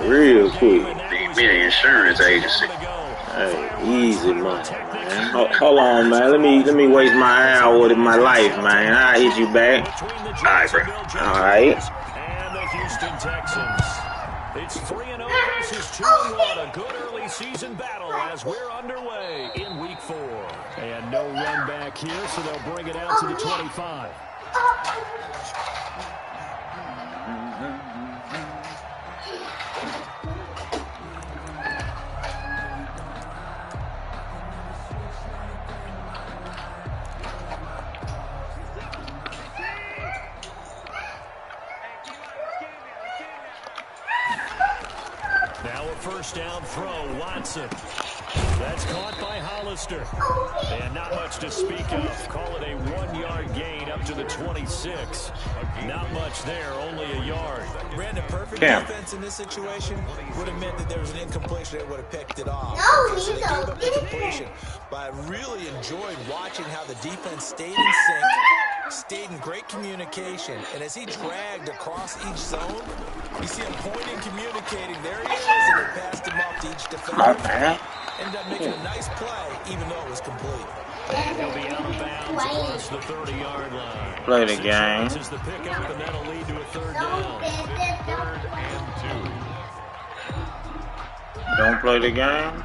real quick. Need me an insurance agency. Hey, easy money, man. Hold on, man. Let me waste my hour of my life, man. I'll hit you back. All right, bro. All right. And the Houston Texans. It's 3-0 versus 2-1. A good early season battle as we're underway in week 4. And no run back here, so they'll bring it out to the 25. Now a first down throw, Watson. That's caught by Hollister. And not much to speak of. Call it a 1-yard gain up to the 26. Not much there, only a yard. Brandon, perfect defense in this situation would have meant that there was an incompletion. They would have picked it off. So they gave up the completion. But I really enjoyed watching how the defense stayed in sync, stayed in great communication. And as he dragged across each zone, you see him pointing, communicating. There he is, and they passed him off to each defender. Ended up making a nice play, even though it was complete. He'll be out of bounds across the 30-yard line. Play the game. This is the pickup, and that'll lead to a third down. 3rd and 2. Don't play the game.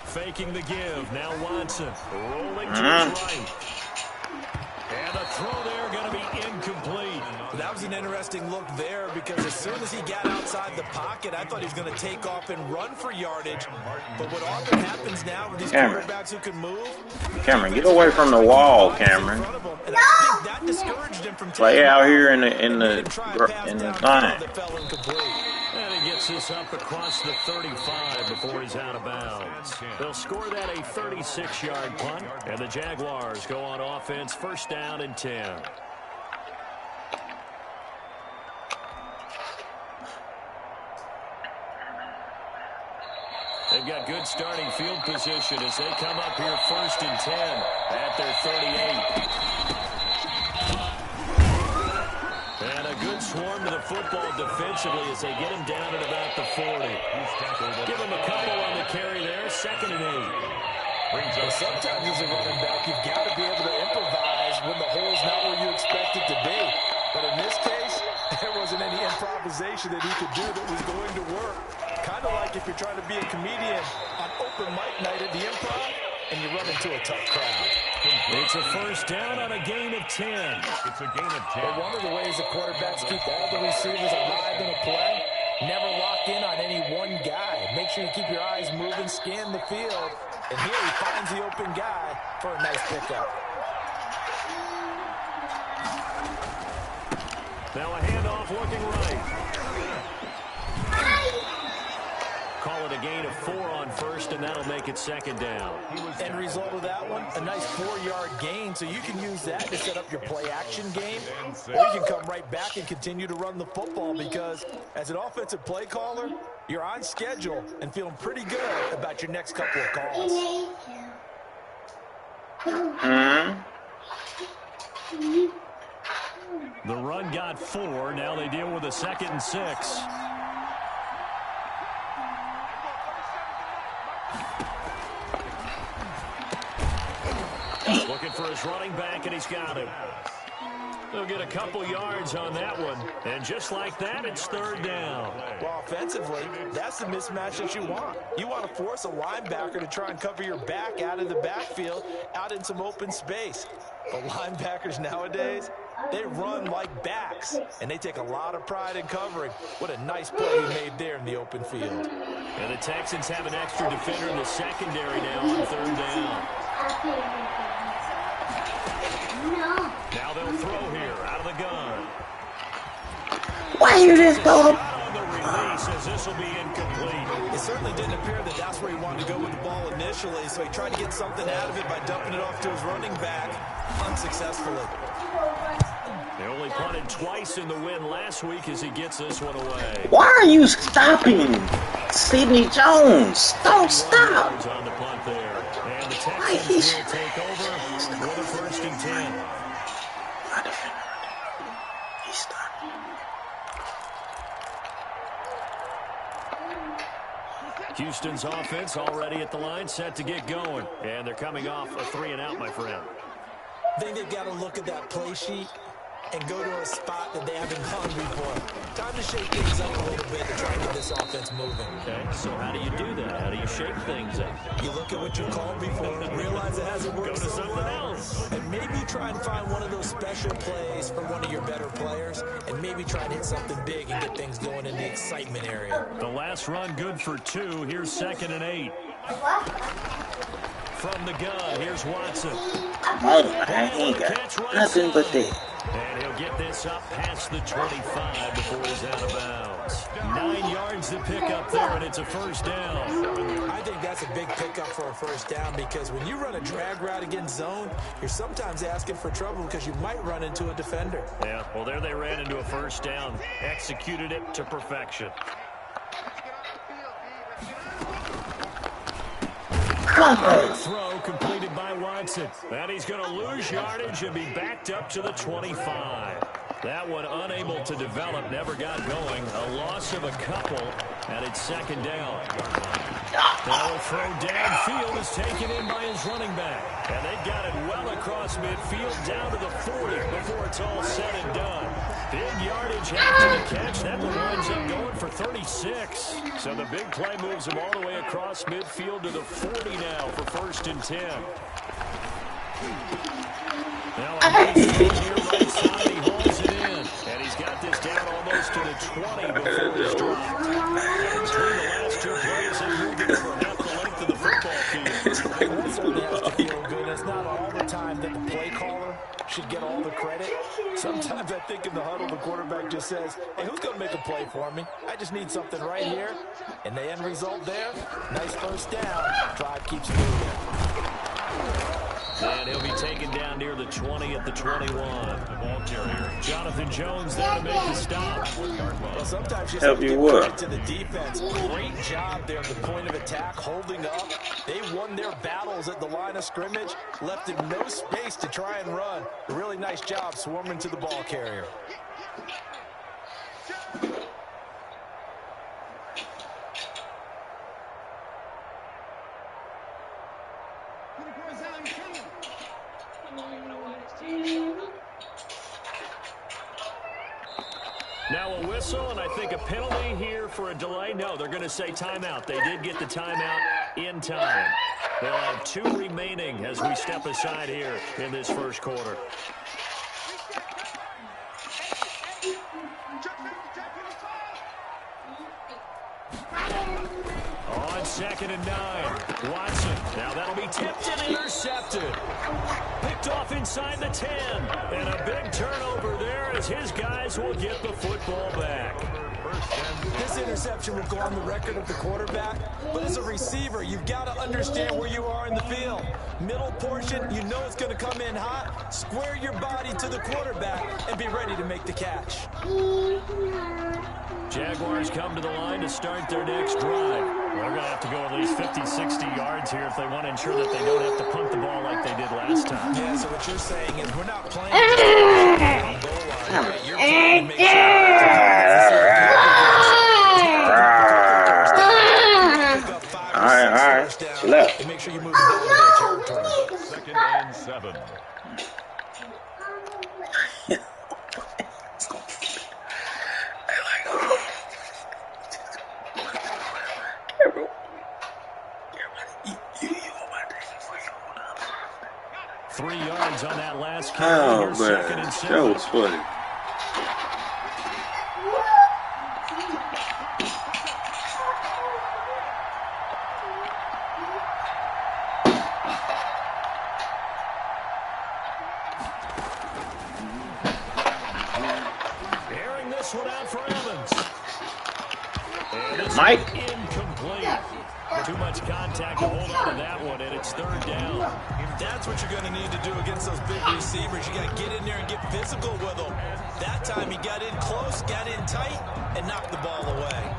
Faking the give. Now Watson rolling to his right. And a throw there going to be incomplete. That was an interesting look there because as soon as he got outside the pocket, I thought he was going to take off and run for yardage. But what often happens now with these quarterbacks who can move... Cameron, get away from the wall, Cameron. And I think that discouraged him from play out here in the line. And he gets this up across the 35 before he's out of bounds. They'll score that a 36-yard punt, and the Jaguars go on offense, first down and 10. They've got good starting field position as they come up here first and 10 at their 38. And a good swarm to the football defensively as they get him down at about the 40. Give him a couple on the carry there, 2nd and 8. So sometimes as a running back, you've got to be able to improvise when the hole's not where you expect it to be. But in this case, there wasn't any improvisation that he could do that was going to work. Kind of like if you're trying to be a comedian on open mic night at the Improv and you run into a tough crowd. It's a first down on a gain of 10. It's a gain of 10. But one of the ways the quarterbacks keep all the receivers alive in a play, never lock in on any one guy. Make sure you keep your eyes moving, scan the field. And here he finds the open guy for a nice pickup. Now a handoff looking right. Call it a gain of 4 on first, and that'll make it 2nd down. End result of that one, a nice 4-yard gain, so you can use that to set up your play-action game, or you can come right back and continue to run the football because as an offensive play caller, you're on schedule and feeling pretty good about your next couple of calls. The run got 4. Now they deal with a 2nd and 6. Looking for his running back, and he's got him. They'll get a couple yards on that one. And just like that, it's 3rd down. Well, offensively, that's the mismatch that you want. You want to force a linebacker to try and cover your back out of the backfield, out in some open space. But linebackers nowadays, they run like backs, and they take a lot of pride in covering. What a nice play he made there in the open field. And the Texans have an extra defender in the secondary now on 3rd down. Now they'll throw here out of the gun. Why you just go? On the release as this will be incomplete. It certainly didn't appear that that's where he wanted to go with the ball initially, so he tried to get something out of it by dumping it off to his running back unsuccessfully. They only punted twice in the win last week as he gets this one away. Why are you stopping Sidney Jones? Don't stop. On the punt there. And And the Texans will take over with a 1st and 10. He's stopped. Houston's offense already at the line, set to get going. And they're coming off a 3 and out, my friend. I think they've got to look at that play sheet and go to a spot that they haven't gone before. Time to shake things up a little bit to try and get this offense moving. Okay, so how do you do that? How do you shake things up? You look at what you called before and realize it hasn't worked Go to something else. And maybe try and find one of those special plays for one of your better players, and maybe try and hit something big and get things going in the excitement area. The last run good for 2. Here's 2nd and 8. From the gun, here's Watson. Come on, man. He ain't got nothing but that. And he'll get this up past the 25 before he's out of bounds. 9 yards to pick up there, and it's a 1st down. I think that's a big pickup for a 1st down, because when you run a drag route against zone, you're sometimes asking for trouble because you might run into a defender. Yeah, well, there they ran into a 1st down. Executed it to perfection. Throw completed by Watson. And he's going to lose yardage and be backed up to the 25. That one unable to develop, never got going. A loss of a couple, and it's 2nd down. Now a throw downfield is taken in by his running back. And they've got it well across midfield down to the 40 before it's all said and done. Big yardage after the catch. That one winds up going for 36. So the big play moves him all the way across midfield to the 40 now for 1st and 10. Now a big throw here right side. He hauls it in. And he's got this down almost to the 20 before he's dropped. Between the last 2 plays, they moved it over half the length of the football field. That certainly has to feel good. It's not all the time that the play caller should get all the credit. Sometimes I think in the huddle, the quarterback just says, hey, who's going to make a play for me? I just need something right here. And the end result there, nice 1st down. Drive keeps moving. And he'll be taken down near the 20 at the 21. The ball carrier, Jonathan Jones, there to make the stop. Well, sometimes you Help have to you give what? credit to the defense. Great job there at the point of attack, holding up. They won their battles at the line of scrimmage, left him no space to try and run. A really nice job swarming to the ball carrier. Now a whistle, and I think a penalty here for a delay. No, they're going to say timeout. They did get the timeout in time. They'll have 2 remaining as we step aside here in this 1st quarter. On 2nd and 9, Watson. Now that'll be tipped and intercepted. Picked off inside the 10. And a big turnover there as his guys will get the football back. This interception will go on the record of the quarterback, but as a receiver, you've got to understand where you are in the field. Middle portion, you know it's going to come in hot. Square your body to the quarterback and be ready to make the catch. Jaguars come to the line to start their next drive. They're going to have to go at least 50, 60 yards here if they want to ensure that they don't have to punt the ball like they did last time. Yeah, so what you're saying is we're not playing just on goal line, right? You're playing to make All right. Chill out. and make sure you move the ball to their territory. 2nd and 7. Three yards on that last carry. Oh, Here's 2nd man. and That 7. was funny. Airing this one out for Evans. And this Mike. one incomplete. Too much contact to hold on to that one, and it's 3rd down. That's what you're going to need to do against those big receivers. You got to get in there and get physical with them. That time he got in close, got in tight, and knocked the ball away.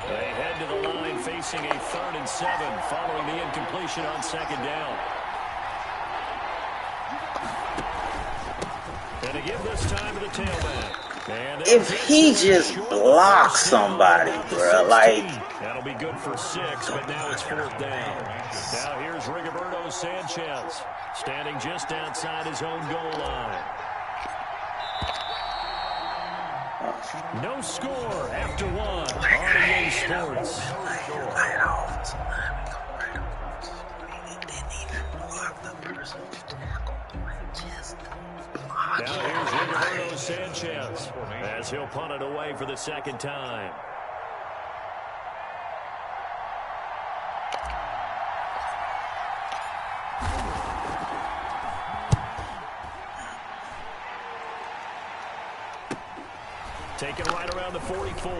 They head to the line facing facing a 3rd and 7 following the incompletion on 2nd down. And to give this time to the tailback. If he just blocks somebody, bro, like... That'll be good for 6, but now it's 4th down. Now here's Rigoberto Sanchez, standing just outside his own goal line. No score after 1 on EA Sports. Now here's Rigoberto Sanchez as he'll punt it away for the 2nd time. Taken right around the 44.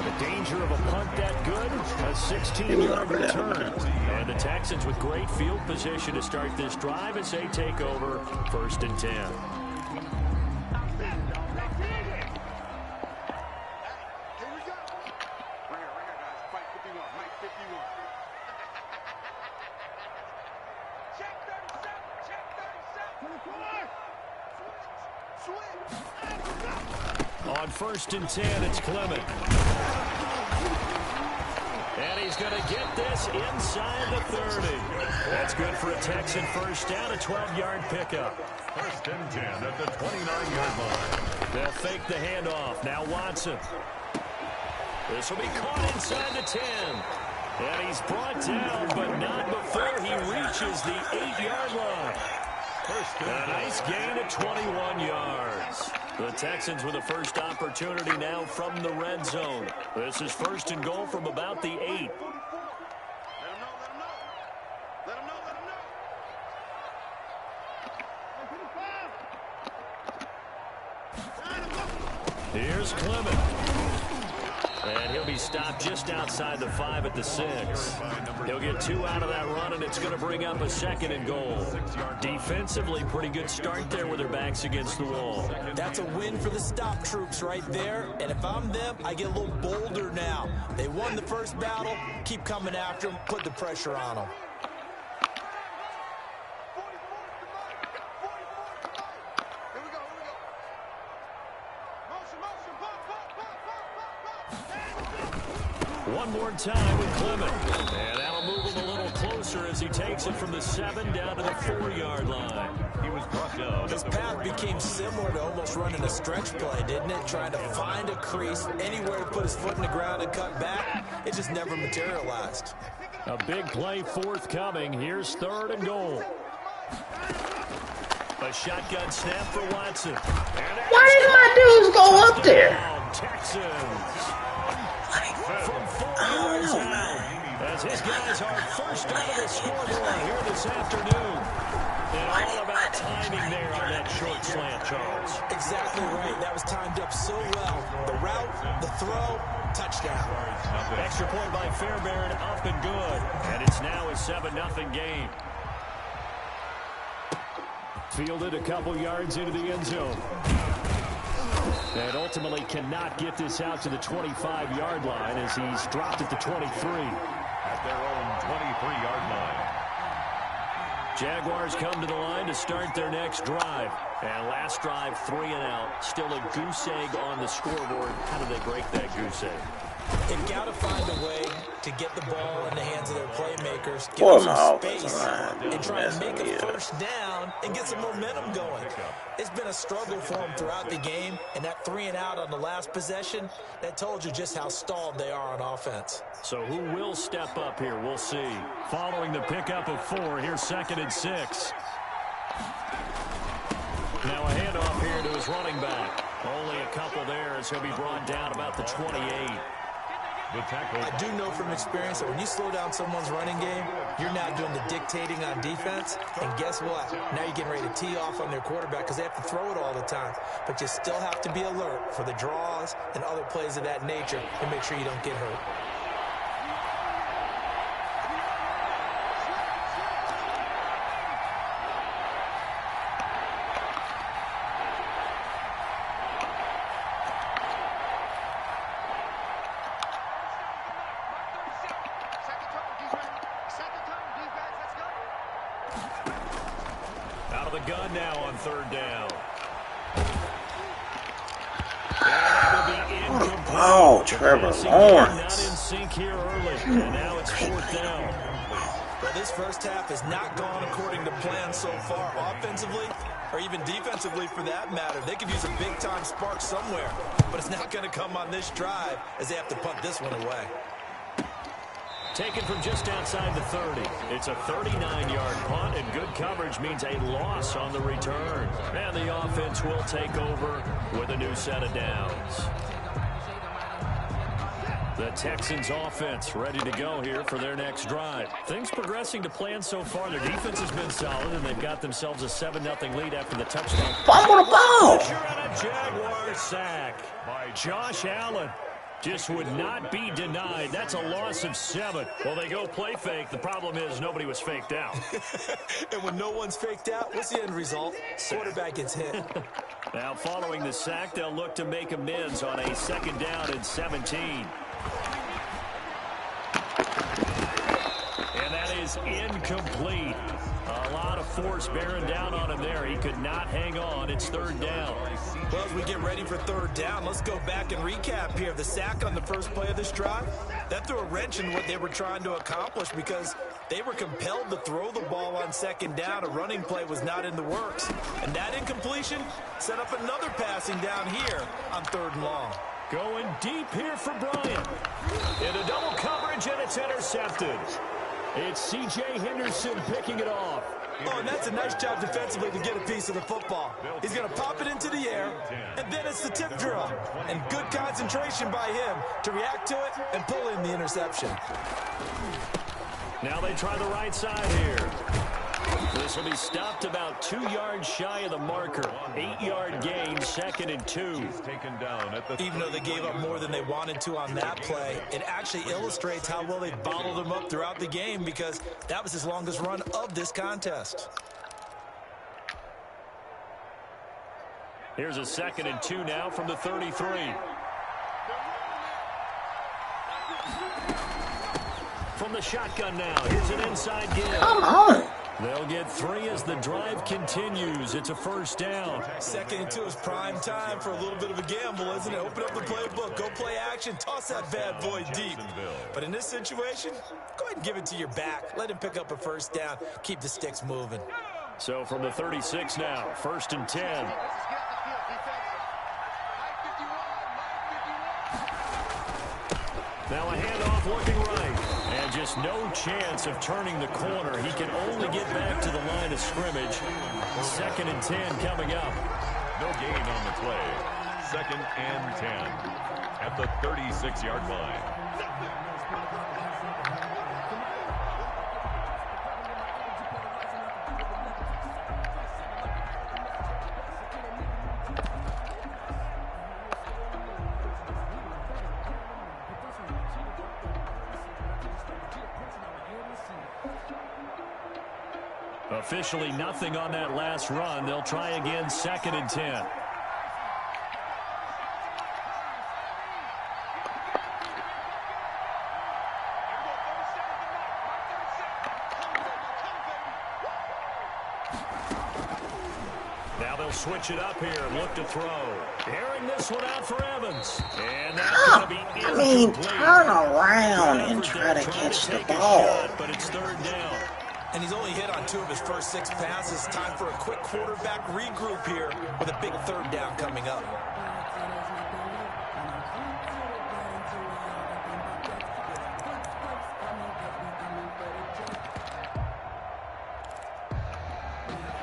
The danger of a punt that good, a 16-yard return. And the Texans with great field position to start this drive as they take over 1st and 10. On 1st and 10, it's Clement. And he's going to get this inside the 30. That's good for a Texan 1st down, a 12-yard pickup. 1st and 10 at the 29-yard line. They'll fake the handoff. Now Watson. This will be caught inside the 10. And he's brought down, but not before he reaches the 8-yard line. A nice gain of 21 yards. The Texans with a first opportunity now from the red zone. This is 1st and goal from about the 8. Here's Clement. And he'll be stopped just outside the 5 at the 6. He'll get 2 out of that run, and it's going to bring up a 2nd and goal. Defensively, pretty good start there with their backs against the wall. That's a win for the stop troops right there. And if I'm them, I get a little bolder now. They won the first battle. Keep coming after them. Put the pressure on them. One more time with Clement. And that'll move him a little closer as he takes it from the 7 down to the 4-yard line. He was brought down. This path became similar to almost running a stretch play, didn't it? Trying to find a crease, anywhere to put his foot in the ground and cut back. It just never materialized. A big play forthcoming. Here's 3rd and goal. A shotgun snap for Watson. Why did my dudes go up there? Texans. From 4 yards out, as his guys are first out of the scoreboard here this afternoon. And all about timing there on that short slant, Charles. Exactly right. That was timed up so well. The route, the throw, touchdown. Extra point by Fairbairn, up and good. And it's now a 7-0 game. Fielded a couple yards into the end zone. And ultimately cannot get this out to the 25-yard line as he's dropped at the 23. At their own 23-yard line. Jaguars come to the line to start their next drive. And last drive, 3 and out. Still a goose egg on the scoreboard. How do they break that goose egg? They've got to find a way to get the ball in the hands of their playmakers, give them some space, and try to make a first down and get some momentum going. It's been a struggle for them throughout the game, and that 3 and out on the last possession, that told you just how stalled they are on offense. So who will step up here? We'll see. Following the pickup of 4, here's 2nd and 6. Now a handoff here to his running back. Only a couple there as he'll be brought down about the 28. I do know from experience that when you slow down someone's running game, you're now doing the dictating on defense. And guess what? Now you're getting ready to tee off on their quarterback because they have to throw it all the time. But you still have to be alert for the draws and other plays of that nature to make sure you don't get hurt. the gun now on third down. Oh, Trevor Lawrence. Not in sync here early, and now it's fourth down. Well, this first half has not gone according to plan so far, offensively or even defensively for that matter. They could use a big-time spark somewhere, but it's not going to come on this drive as they have to punt this one away. Taken from just outside the 30. It's a 39-yard punt, and good coverage means a loss on the return. And the offense will take over with a new set of downs. The Texans offense ready to go here for their next drive. Things progressing to plan so far. Their defense has been solid, and they've got themselves a 7-0 lead after the touchdown. Fumble the ball. And a Jaguar sack by Josh Allen. Just would not be denied. That's a loss of 7. Well, they go play fake. The problem is nobody was faked out. And when no one's faked out, what's the end result? Quarterback gets hit. Now, following the sack, they'll look to make amends on a 2nd down and 17. And that is incomplete. A lot of force bearing down on him there. He could not hang on. It's 3rd down. Well, as we get ready for 3rd down, let's go back and recap here. The sack on the first play of this drive, that threw a wrench in what they were trying to accomplish because they were compelled to throw the ball on 2nd down. A running play was not in the works. And that incompletion set up another passing down here on 3rd and long. Going deep here for Bryant. Into double coverage, and it's intercepted. It's C.J. Henderson picking it off. Oh, and that's a nice job defensively to get a piece of the football. He's going to pop it into the air, and then it's the tip drill. And good concentration by him to react to it and pull in the interception. Now they try the right side here. This will be stopped about 2 yards shy of the marker. 8-yard gain, 2nd and 2. Even though they gave up more than they wanted to on that play, it actually illustrates how well they bottled them up throughout the game because that was his longest run of this contest. Here's a 2nd and 2 now from the 33. From the shotgun now, here's an inside give. Come on. They'll get 3 as the drive continues. It's a 1st down. 2nd and 2 is prime time for a little bit of a gamble, isn't it? Open up the playbook, go play action, toss that bad boy deep. But in this situation, go ahead and give it to your back. Let him pick up a 1st down. Keep the sticks moving. So from the 36 now, 1st and 10. Now a handoff looking right. And just no chance of turning the corner. He can only get back to the line of scrimmage. 2nd and 10 coming up. No gain on the play. 2nd and 10 at the 36-yard line. Officially nothing on that last run. They'll try again, 2nd and 10. Now they'll switch it up here and look to throw. Airing this one out for Evans. And that's going to be incomplete. Turn around and try to catch the ball. But it's 3rd down. And he's only hit on 2 of his first 6 passes. Time for a quick quarterback regroup here with a big 3rd down coming up.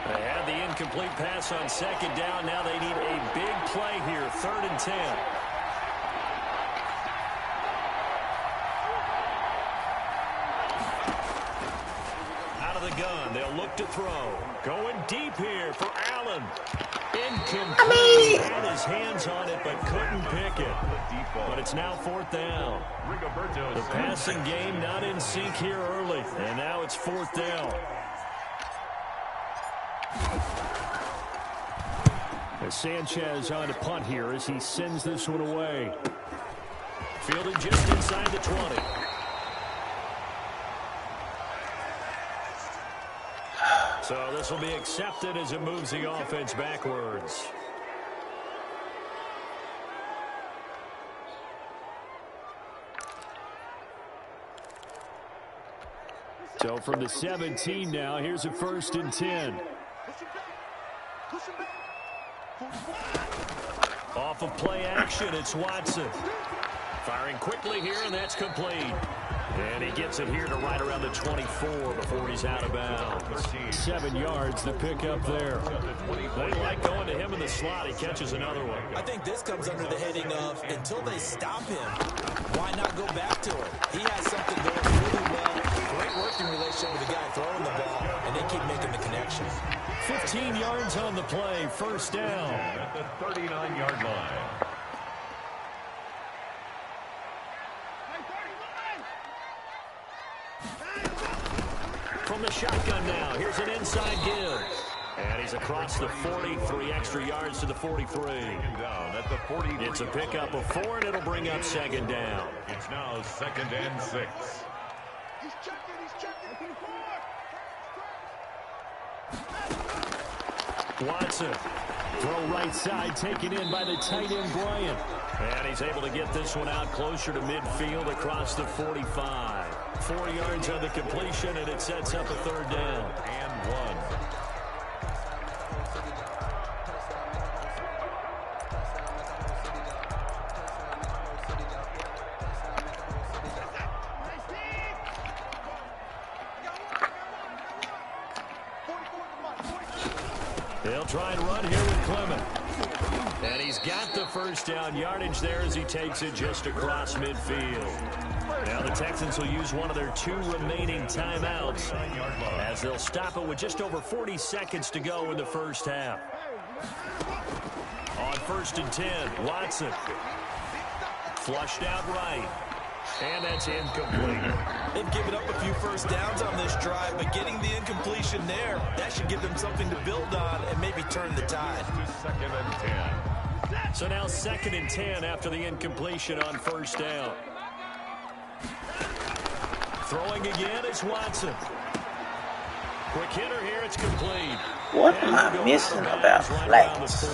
They had the incomplete pass on 2nd down. Now they need a big play here, 3rd and 10. Gun. They'll look to throw. Going deep here for Allen. Incomplete. Had his hands on it, but couldn't pick it. But it's now 4th down. The passing game not in sync here early. And now it's 4th down. As Sanchez on to punt here as he sends this one away. Fielded just inside the 20. So this will be accepted as it moves the offense backwards. So from the 17 now, here's a 1st and 10. Off of play action, it's Watson. Firing quickly here, and that's complete. And he gets it here to right around the 24 before he's out of bounds. 7 yards to pick up there. They like going to him in the slot. He catches another one. I think this comes under the heading of until they stop him, why not go back to it? He has something going really well. Great working relationship with the guy throwing the ball, and they keep making the connection. 15 yards on the play. 1st down. At the 39-yard line. From the shotgun now, here's an inside give. And he's across the 40, 3 extra yards to the 43. Down at the 43. It's a pickup of 4, and it'll bring up 2nd down. It's now 2nd and 6. He's checking. Watson, throw right side, taken in by the tight end Bryant. And he's able to get this one out closer to midfield across the 45. 4 yards on the completion, and it sets up a 3rd down. And 1. They'll try and run here with Clement. And he's got the 1st down yardage there as he takes it just across midfield. Now the Texans will use one of their 2 remaining timeouts as they'll stop it with just over 40 seconds to go in the 1st half. On 1st and 10, Watson. Flushed out right. And that's incomplete. They've given up a few 1st downs on this drive, but getting the incompletion there, that should give them something to build on and maybe turn the tide. 2nd and 10. So now 2nd and 10 after the incompletion on 1st down. Throwing again is Watson. Quick hitter here, it's complete. What am I missing about flats?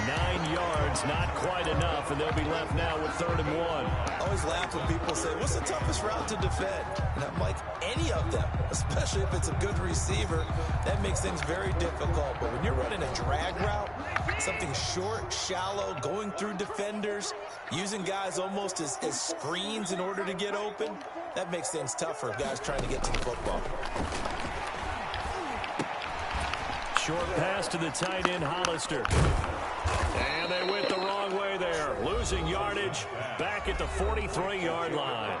9 yards, not quite enough, and they'll be left now with 3rd and 1. I always laugh when people say, what's the toughest route to defend? And I'm like, any of them, especially if it's a good receiver. That makes things very difficult. But when you're running a drag route, something short, shallow, going through defenders, using guys almost as screens in order to get open, that makes things tougher if guys trying to get to the football. Short pass to the tight end, Hollister. And they went the wrong way there. Losing yardage back at the 43-yard line.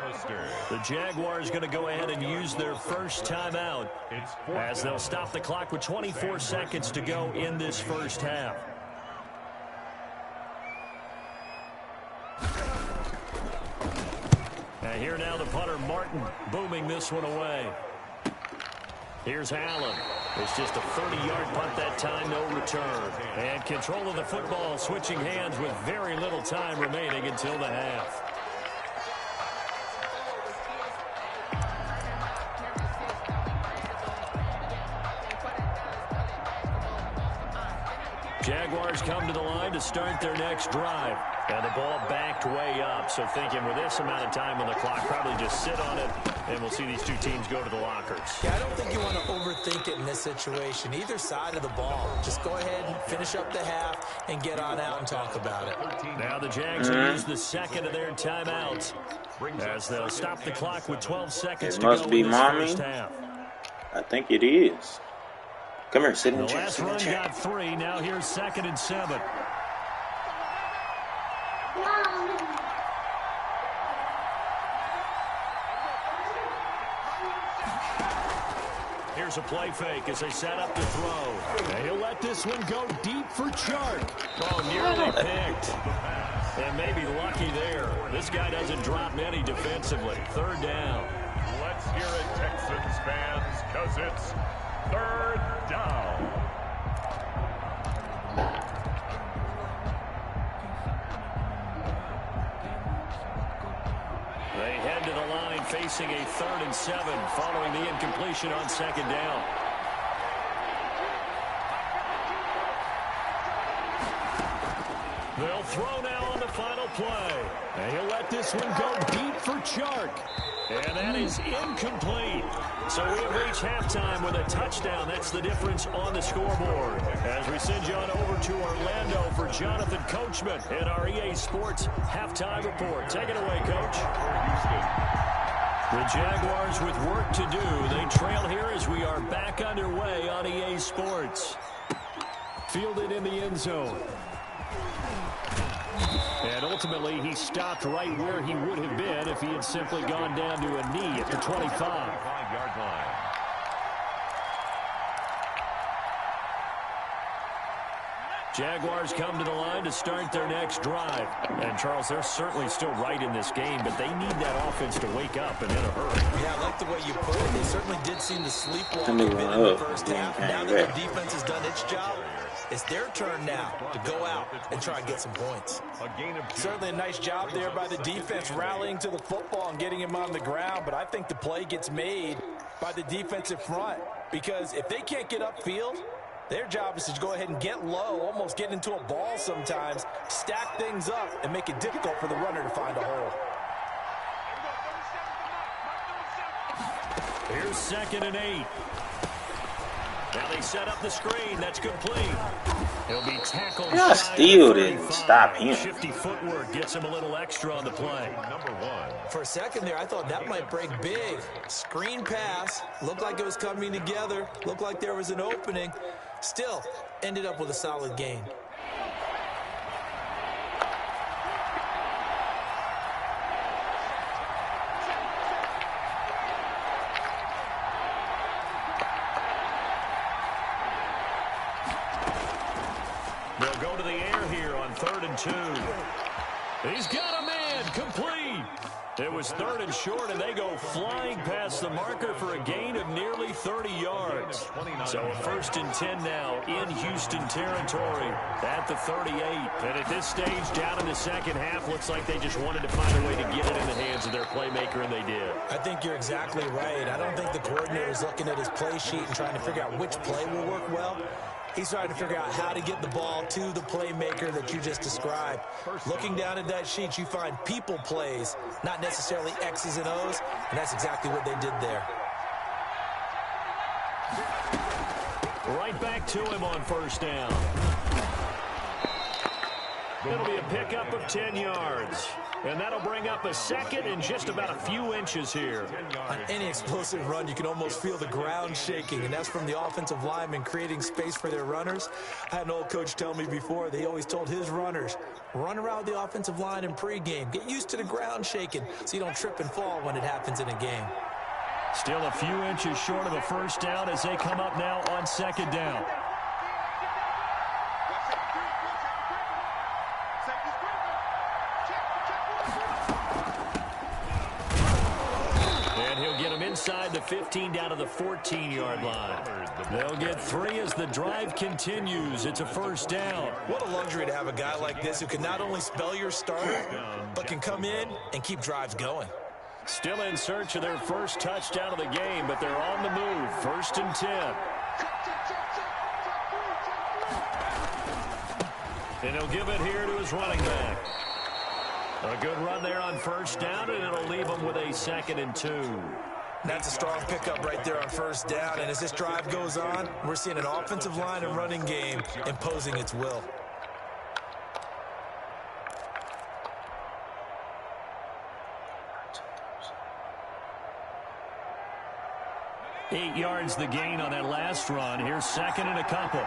The Jaguars going to go ahead and use their 1st timeout as they'll stop the clock with 24 seconds to go in this 1st half. And here now the punter, Martin, booming this one away. Here's Allen. It's just a 30-yard punt that time, no return. And control of the football, switching hands with very little time remaining until the half. Jaguars come to the line to start their next drive. And the ball backed way up, so thinking with this amount of time on the clock, probably just sit on it, and we'll see these 2 teams go to the lockers. Yeah, I don't think you want to overthink it in this situation. Either side of the ball. Just go ahead and finish up the half and get on out and talk about it. Now the Jags will use the 2nd of their timeouts as they'll stop the clock with 12 seconds to go in this 1st half. I think it is. Come here, sit in the chair. The last run got 3. Now here's 2nd and 7. Here's a play fake as they set up to throw. And he'll let this one go deep for Chark. Oh, nearly picked. And maybe lucky there. This guy doesn't drop many defensively. 3rd down. Let's hear it, Texans fans, because it's 3rd down. They head to the line facing a 3rd and 7 following the incompletion on 2nd down. throw now on the final play. And he'll let this one go deep for Chark. And that is incomplete. So we have reached halftime with a touchdown. That's the difference on the scoreboard. As we send you on over to Orlando for Jonathan Coachman in our EA Sports halftime report. Take it away, Coach. The Jaguars with work to do. They trail here as we are back underway on EA Sports. Fielded in the end zone. And ultimately, he stopped right where he would have been if he had simply gone down to a knee at the 25. 5-yard line. Jaguars come to the line to start their next drive. And, Charles, they're certainly still right in this game, but they need that offense to wake up and in a hurry. Yeah, I like the way you put it. They certainly did seem to sleepwalk a bit in the first half. Now that their defense has done its job, it's their turn now to go out and try and get some points. Certainly a nice job there by the defense rallying to the football and getting him on the ground, but I think the play gets made by the defensive front because if they can't get upfield, their job is to go ahead and get low, almost get into a ball sometimes, stack things up, and make it difficult for the runner to find a hole. Here's 2nd and 8. Now they set up the screen. That's complete. He'll be tackled. I still didn't stop him. Shifty footwork gets him a little extra on the play. Number 1. For a second there, I thought that might break big. Screen pass. Looked like it was coming together. Looked like there was an opening. Still, ended up with a solid gain. They'll go to the air here on 3rd and 2. He's got a man, complete. It was 3rd and short, and they go flying past the marker for a gain of nearly 30 yards. So a 1st and 10 now in Houston territory at the 38. And at this stage, down in the second half, looks like they just wanted to find a way to get it in the hands of their playmaker, and they did. I think you're exactly right. I don't think the coordinator is looking at his play sheet and trying to figure out which play will work well. He's trying to figure out how to get the ball to the playmaker that you just described. Looking down at that sheet, you find people plays, not necessarily X's and O's, and that's exactly what they did there. Right back to him on 1st down. It'll be a pickup of 10 yards. And that'll bring up a 2nd and just about a few inches here. On any explosive run, you can almost feel the ground shaking, and that's from the offensive linemen creating space for their runners. I had an old coach tell me before, they always told his runners, run around the offensive line in pregame. Get used to the ground shaking so you don't trip and fall when it happens in a game. Still a few inches short of a 1st down as they come up now on 2nd down. Inside the 15 down to the 14-yard line. They'll get 3 as the drive continues. It's a 1st down. What a luxury to have a guy like this who can not only spell your starter, but can come in and keep drives going. Still in search of their first touchdown of the game, but they're on the move. 1st and 10. And he'll give it here to his running back. A good run there on 1st down, and it'll leave him with a 2nd and 2. That's a strong pickup right there on 1st down. And as this drive goes on, we're seeing an offensive line and running game imposing its will. Eight yards the gain on that last run. Here's 2nd and a couple.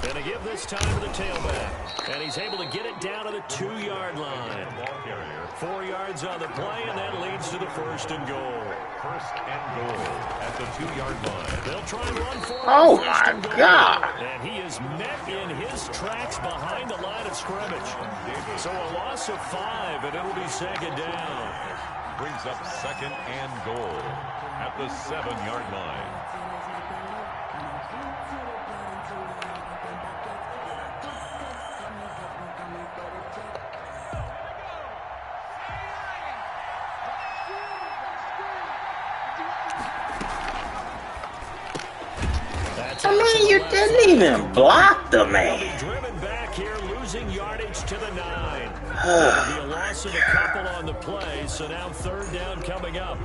And a give this time to the tailback. And he's able to get it down to the 2-yard line. 4 yards on the play, and that leads to the 1st and goal. 1st and goal at the 2-yard line. They'll try and run for it. Oh, my God. And he is met in his tracks behind the line of scrimmage. So a loss of 5, and it'll be 2nd down. Brings up 2nd and goal at the 7-yard line. I mean, You didn't even block the man. Driven back here, losing yardage to the 9. There'll be a loss of a couple on the play, so now third down coming up.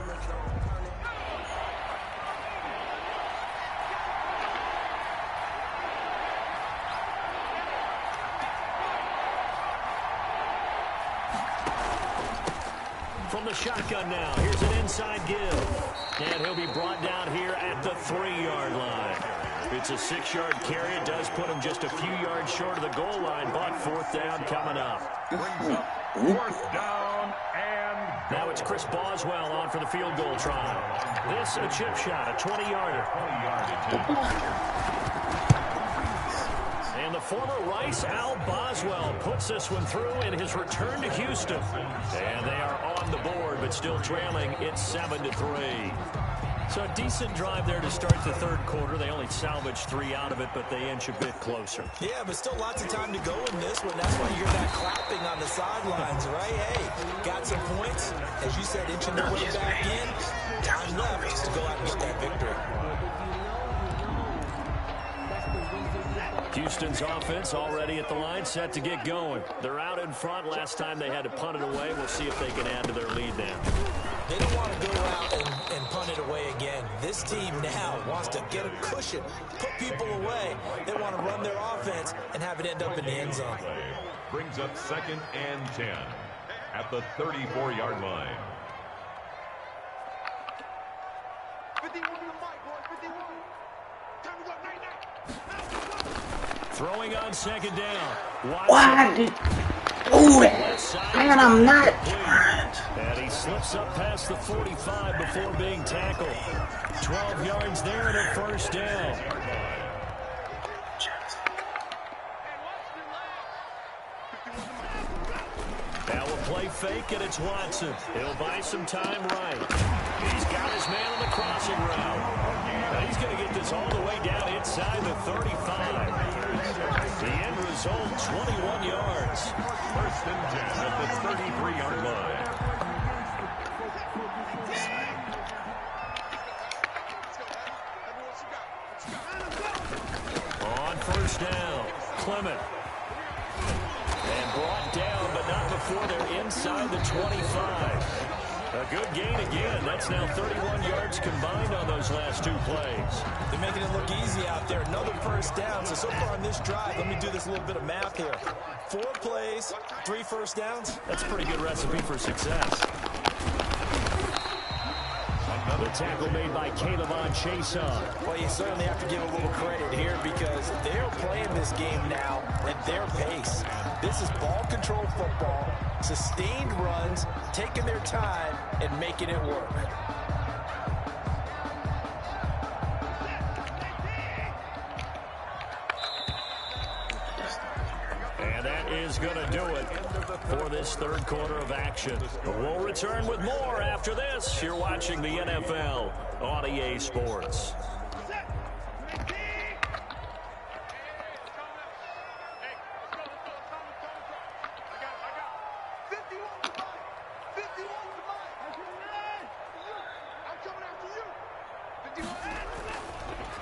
From the shotgun now, here's an inside give. And he'll be brought down here at the 3-yard line. It's a 6-yard carry. It does put him just a few yards short of the goal line, but fourth down coming up. Fourth down and now it's Chris Boswell on for the field goal try. This a chip shot, a 20-yarder. And the former Rice Al Boswell puts this one through in his return to Houston. And they are on the board, but still trailing. It's 7-3. So a decent drive there to start the third quarter. They only salvaged 3 out of it, but they inch a bit closer. Yeah, but still lots of time to go in this one. That's why you hear that clapping on the sidelines, right? Hey, got some points. As you said, inching their way back in. Time left to go out and get that victory. Houston's offense already at the line, set to get going. They're out in front. Last time they had to punt it away. We'll see if they can add to their lead now. They don't want to go out and punt it away again. This team now wants to get a cushion, put people away. They want to run their offense and have it end up in the end zone. brings up 2nd and 10 at the 34-yard line. 51 to the mic, boys. 51. Time to go. Night. Throwing on 2nd down. Why did do that? Man, I'm not trying. And he slips up past the 45 before being tackled. 12 yards there and a first down. Now a play fake, and it's Watson. He'll buy some time right. He's got his man on the crossing route. Now he's going to get this all the way down inside the 35. The end result, 21 yards. 1st and 10 at the 33-yard line. On first down, Clement. And brought down, but not before they're inside the 25. A good gain again. That's now 31 yards combined on those last 2 plays. They're making it look easy out there. Another first down. So far on this drive, let me do this little bit of math here. 4 plays, 3 first downs. That's a pretty good recipe for success. The tackle made by Calebon Chason. Well, you certainly have to give a little credit here because they're playing this game now at their pace. This is ball control football, sustained runs, taking their time and making it work. And that is going to do it for this third quarter of action. We'll return with more after this. You're watching the NFL on EA Sports.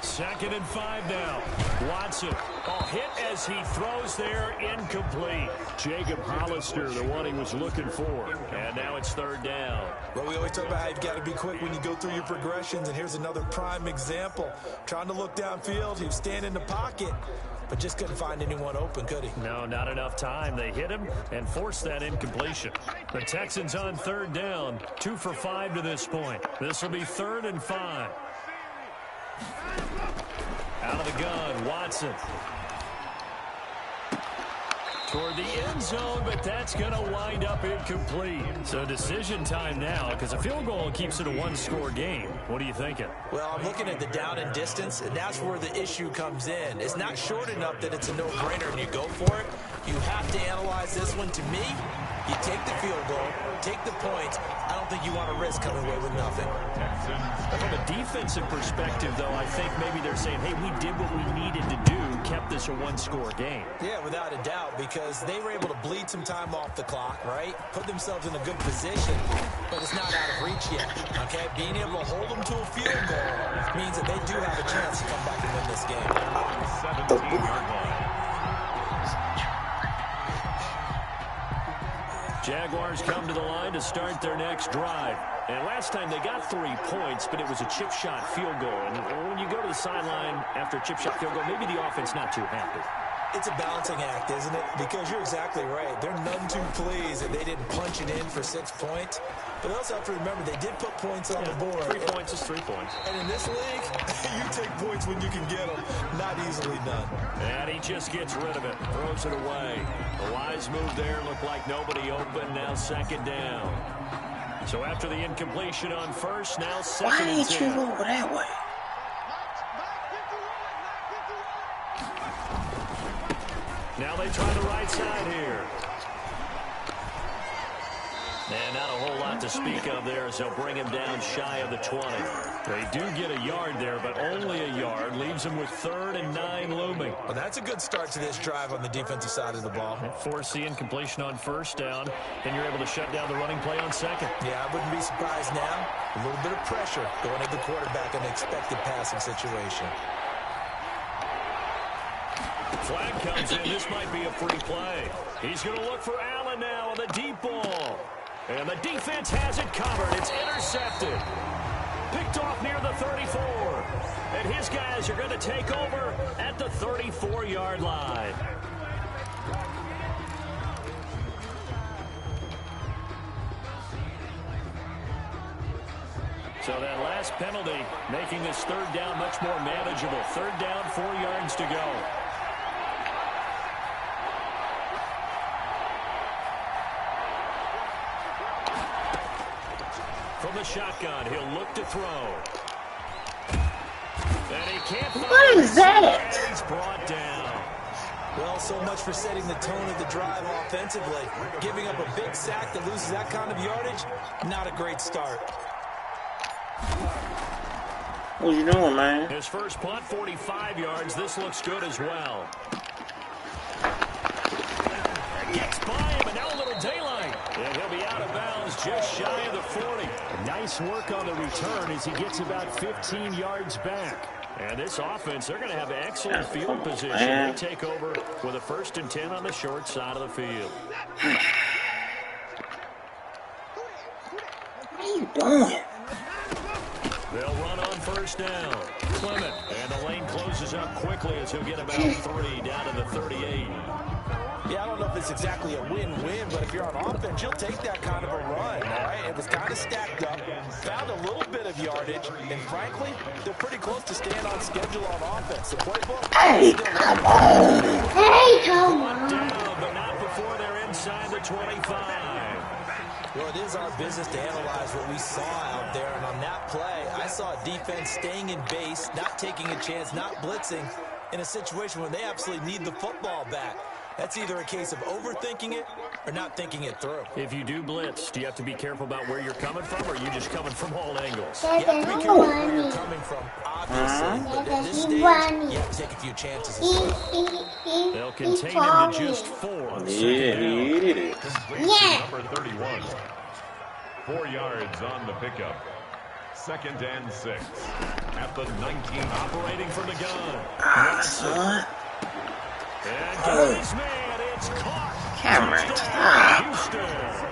Second and 5 now. Watson. Hit as he throws there, incomplete. Jacob Hollister, the one he was looking for. And now it's 3rd down. Well, we always talk about how you've got to be quick when you go through your progressions, and here's another prime example. Trying to look downfield, he was standing in the pocket, but just couldn't find anyone open, could he? No, not enough time. They hit him and forced that incompletion. The Texans on 3rd down, 2 for 5 to this point. This will be 3rd and 5. Out of the gun, Watson. Toward the end zone, but that's going to wind up incomplete. So decision time now, because a field goal keeps it a 1-score game. What are you thinking? Well, I'm looking at the down and distance, and that's where the issue comes in. It's not short enough that it's a no-brainer and you go for it. You have to analyze this one, to me, You take the field goal, take the points. I don't think you want to risk coming away with nothing. From a defensive perspective, though, I think maybe they're saying, hey, we did what we needed to do, kept this a one-score game. Yeah, without a doubt, because they were able to bleed some time off the clock, right? Put themselves in a good position, but it's not out of reach yet, okay? Being able to hold them to a field goal means that they do have a chance to come back and win this game. 17-yard line. Jaguars come to the line to start their next drive. And last time they got 3 points, but it was a chip shot field goal. And when you go to the sideline after a chip shot field goal, maybe the offense not too happy. It's a balancing act, isn't it? Because you're exactly right. They're none too pleased that they didn't punch it in for 6 points. But they also have to remember they did put points on the board. 3 points is 3 points. And in this league, you take points when you can get them. Not easily done. And he just gets rid of it. Throws it away. A wise move there. Looked like nobody open. Now second down. So after the incompletion on first, now second and 10. Why did you go that way? Now they try the right side here. And not a whole lot to speak of there as they'll bring him down shy of the 20. They do get a yard there, but only a yard. Leaves them with 3rd and 9 looming. Well, that's a good start to this drive on the defensive side of the ball. Force the incompletion on first down, and you're able to shut down the running play on second. Yeah, I wouldn't be surprised now. A little bit of pressure going at the quarterback in an expected passing situation. Flag comes in. This might be a free play. He's going to look for Allen now on the deep ball. And the defense has it covered. It's intercepted. Picked off near the 34. And his guys are going to take over at the 34-yard line. So that last penalty making this 3rd down much more manageable. 3rd down, 4 yards to go. From the shotgun, he'll look to throw. And he can't find What is that? He's brought down. Well, so much for setting the tone of the drive offensively. Giving up a big sack that loses that kind of yardage, not a great start. What you doing, man? His first punt, 45 yards. This looks good as well. Gets by him, and now a little daylight. And he'll be out of bounds just shy of the 40. Nice work on the return as he gets about 15 yards back. And this offense, they're going to have excellent field position. They take over with a 1st and 10 on the short side of the field. What are you doing? They'll run on first down. Clement, and the lane closes up quickly as he'll get about 3 down to the 38. Yeah, I don't know if it's exactly a win-win, but if you're on offense, you'll take that kind of a run, all right? It was kind of stacked up, found a little bit of yardage, and frankly, they're pretty close to staying on schedule on offense. The playbook... Hey, come on! Hey, come on! Down, but not before they're inside the 25. Well, it is our business to analyze what we saw out there, and on that play, I saw a defense staying in base, not taking a chance, not blitzing, in a situation where they absolutely need the football back. That's either a case of overthinking it or not thinking it through. If you do blitz, do you have to be careful about where you're coming from, or are you just coming from all angles? You have to be careful where you're coming from, obviously. But at this stage, you have to take a few chances as well. They'll contain him to just 4 on second down. He did it. Number 31. 4 yards on the pickup. 2nd and 6. At the 19. Operating from the gun. Son. And Gary's man, it's caught. Cameron, Touchdown, stop. Houston.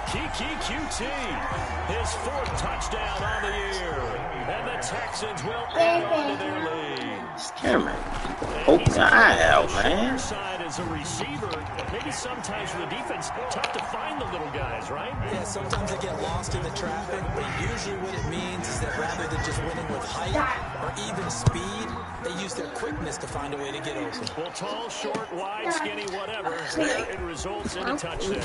Kiki QT, his 4th touchdown on the year. And the Texans will add on to their lead. Cameron, open your eye out, man. Side as a receiver, maybe sometimes for the defense, tough to find the little guys, right? Yeah, sometimes they get lost in the traffic, but usually what it means is that rather than just winning with height or even speed, they use their quickness to find a way to get open. Well, tall, short, wide, skinny, whatever, there it results in a touchdown.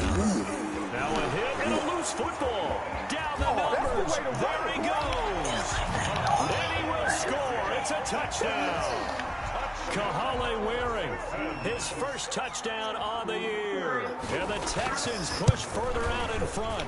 Now a hit and a loose football. Down the numbers. There he goes. And he will score. It's a touchdown. Kahale Waring, his first touchdown on the year. And the Texans push further out in front.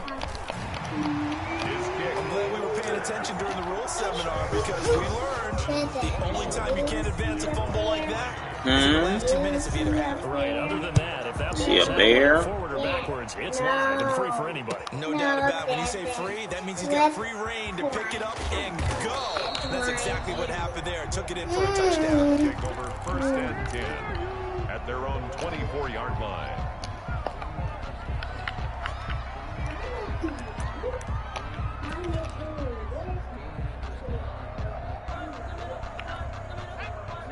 I'm glad we were paying attention during the rules seminar because we learned the only time you can't advance a fumble like that is in the last 2 minutes of either half. Right, other than that, if that See ball's a bear? out forward or backwards, it's live and free for anybody. No doubt about it. When you say free, that means he's got free reign to pick it up and go. That's exactly what happened there. Took it in for a touchdown. Kick over 1st and 10 at their own 24-yard line.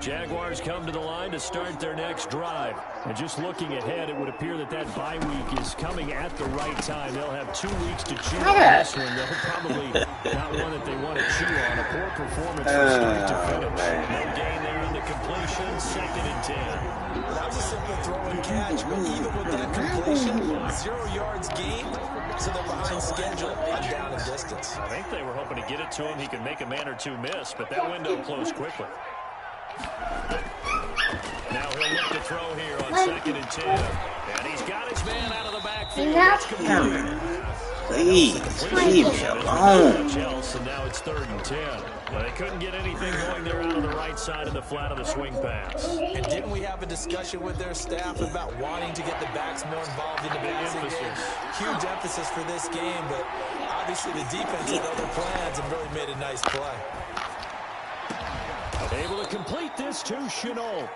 Jaguars come to the line to start their next drive. And just looking ahead, it would appear that bye week is coming at the right time. They'll have 2 weeks to chew on this one. They'll probably not one that they want to chew on. A poor performance from start to finish. No gain there on the completion. 2nd and 10. That was a simple throw and catch, but even with that completion, 0 yards gained, so they're behind schedule on down and distance. I think they were hoping to get it to him. He could make a man or two miss, but that window closed quickly. Now he'll look to throw here on 2nd and 10. And he's got his man out of the backfield. That's complete. Please, leave me alone. And now it's 3rd and 10. Well, they couldn't get anything going there out of the right side of the flat of the swing pass. And didn't we have a discussion with their staff about wanting to get the backs more involved in the passing game? Huge emphasis for this game, but obviously the defense had other plans and really made a nice play. Able to complete this to Chenault.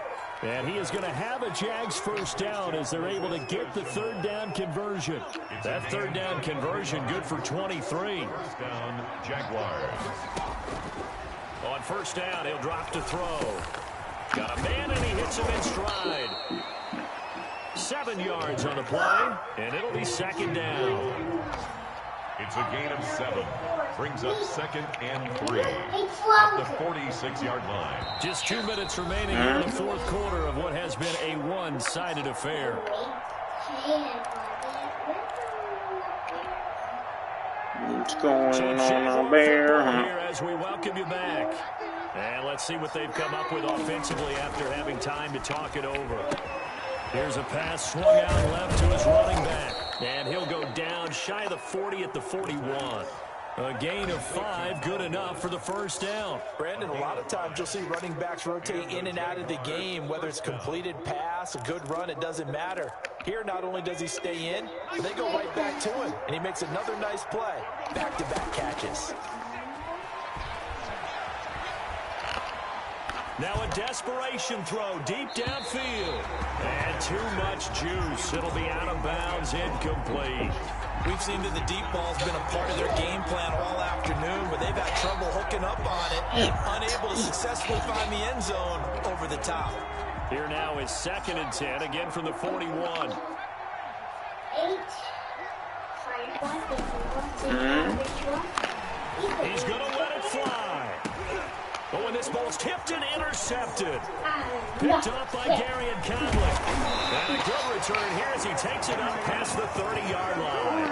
And he is going to have a Jags first down as they're able to get the 3rd down conversion. That 3rd down conversion good for 23. First down, Jaguars. On 1st down, he'll drop to throw. Got a man and he hits him in stride. 7 yards on the play, and it'll be 2nd down. It's a gain of 7. Brings up 2nd and 3 at the 46-yard line. Just 2 minutes remaining in the 4th quarter of what has been a one-sided affair. What's going on out there? Here as we welcome you back. And let's see what they've come up with offensively after having time to talk it over. Here's a pass swung out left to his running back. And he'll go down shy of the 40 at the 41. A gain of 5, good enough for the first down. Brandon, a lot of times you'll see running backs rotate in and out of the game, whether it's completed pass, a good run, it doesn't matter. Here, not only does he stay in, but they go right back to him, and he makes another nice play. Back-to-back catches. Now a desperation throw deep downfield. And too much juice. It'll be out of bounds, incomplete. We've seen that the deep ball's been a part of their game plan all afternoon, but they've had trouble hooking up on it, unable to successfully find the end zone over the top. Here now is 2nd and 10, again from the 41. He's going to let it fly. But when this ball's tipped and intercepted. Picked up by Gary and Conley. And a good return here as he takes it up past the 30-yard line.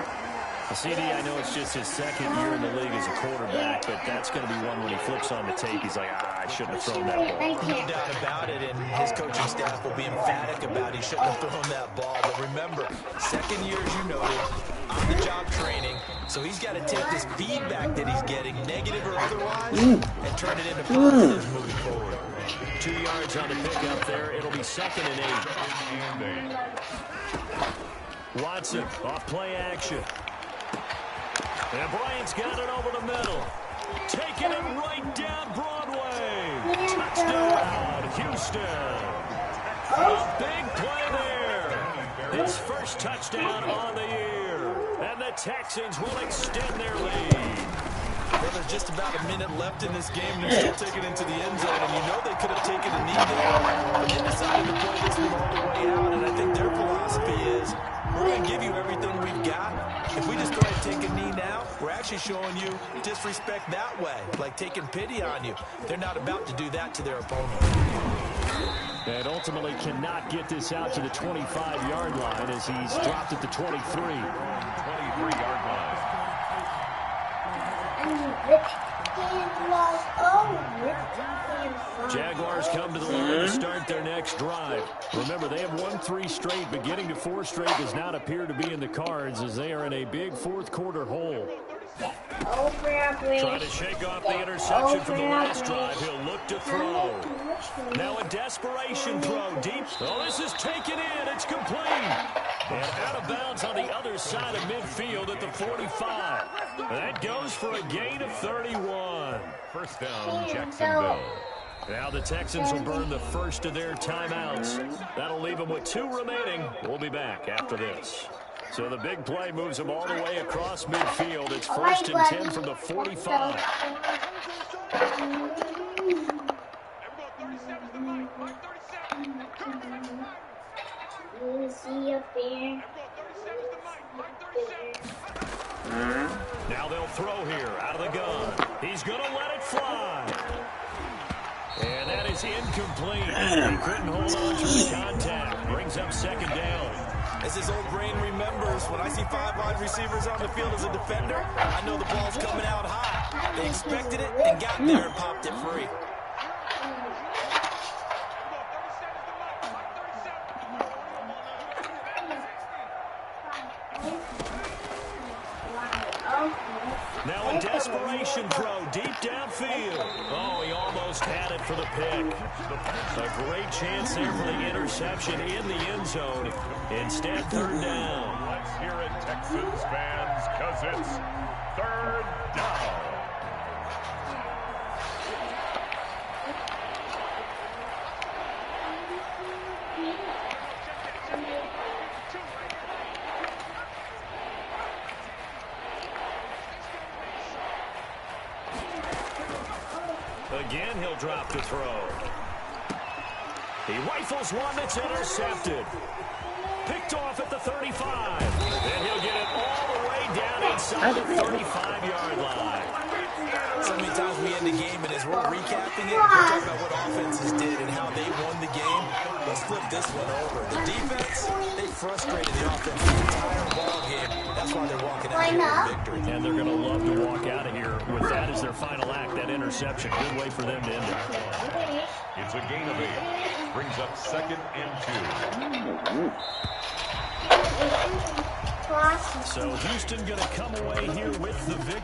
CD, I know it's just his 2nd year in the league as a quarterback, but that's going to be one when he flips on the tape. He's like, I shouldn't have thrown that ball. No doubt about it, and his coaching staff will be emphatic about he shouldn't have thrown that ball. But remember, 2nd year, as you noted, on-the-job training, so he's got to take this feedback that he's getting, negative or otherwise, and turn it into positives moving forward. 2 yards on the pickup there. It'll be 2nd and 8. Watson off play action. And Bryant's got it over the middle. Taking it right down Broadway. Touchdown, Houston. A big play there. His first touchdown on the year. And the Texans will extend their lead. Well, there's just about a minute left in this game, and they're still taking it into the end zone. And you know they could have taken a knee there, but they decided to play this one all the way out. And I think their philosophy is, we're going to give you everything we've got. If we just go ahead and take a knee now, we're actually showing you disrespect that way, like taking pity on you. They're not about to do that to their opponent. And ultimately cannot get this out to the 25-yard line as he's dropped at the 23. 23-yard line. Jaguars come to the line to start their next drive. Remember, they have won 3 straight, but getting to 4 straight does not appear to be in the cards as they are in a big fourth-quarter hole. Trying to shake off the interception from the last drive. He'll look to throw. Now a desperation throw deep. Oh, this is taken in. It's complete. And out of bounds on the other side of midfield at the 45. That goes for a gain of 31. First down, Jacksonville. Now the Texans will burn the first of their timeouts. That'll leave them with 2 remaining. We'll be back after this. So the big play moves them all the way across midfield. It's 1st and 10 from the 45. Now they'll throw here out of the gun. He's going to let it fly. And that is incomplete. He couldn't hold on to the contact. Brings up 2nd down. As his old brain remembers, when I see 5 wide receivers on the field as a defender, I know the ball's coming out high. They expected it and got there and popped it free. Now a desperation throw deep downfield. Oh, he almost had it for the pick. A great chance there for the interception in the end zone. Instead, 3rd down. Let's hear it, Texans fans, because it's 3rd down. Again, he'll drop to throw. He rifles one that's intercepted. Picked off at the 35. And he'll get it all the way down inside the 35-yard line. So many times we end the game, and as we're recapping it, we're talking about what offenses did and how they won the game. Let's flip this one over. The defense, they frustrated the offense the entire ball game. That's why they're walking out here with victory. And they're going to love to walk out of here with that as their final act, that interception. Good way for them to end it. It's a gain of 8. Brings up 2nd and 2. So Houston going to come away here with the victory.